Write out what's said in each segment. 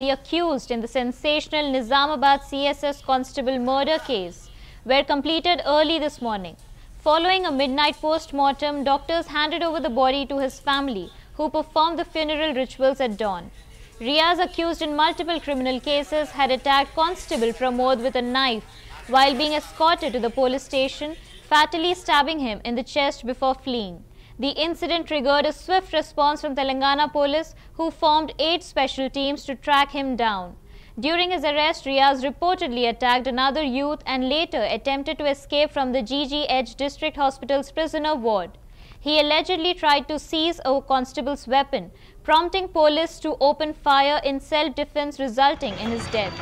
The accused in the sensational Nizamabad CSS constable murder case were completed early this morning. Following a midnight post-mortem, doctors handed over the body to his family, who performed the funeral rituals at dawn. Riaz, accused in multiple criminal cases, had attacked Constable Pramod with a knife while being escorted to the police station, fatally stabbing him in the chest before fleeing. The incident triggered a swift response from Telangana police, who formed 8 special teams to track him down. During his arrest, Riaz reportedly attacked another youth and later attempted to escape from the GGH District Hospital's prisoner ward. He allegedly tried to seize a constable's weapon, prompting police to open fire in self-defense, resulting in his death.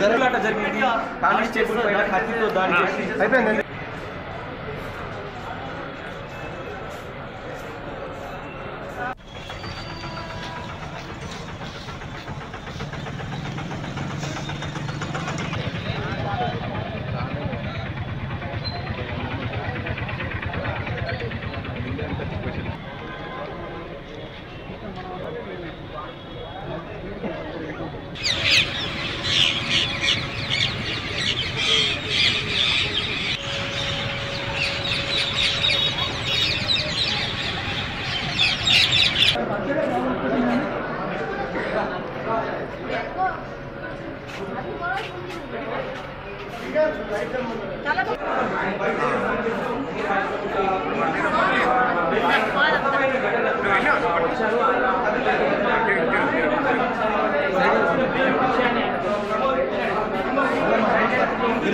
జరగలాట జరిగింది constable పైన కత్తితో దాడి చేసి అయిపోయింది.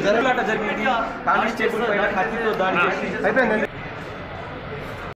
జరగలాట జరిగింది constable పైన కత్తితో దాడి చేసి అయిపోయింది.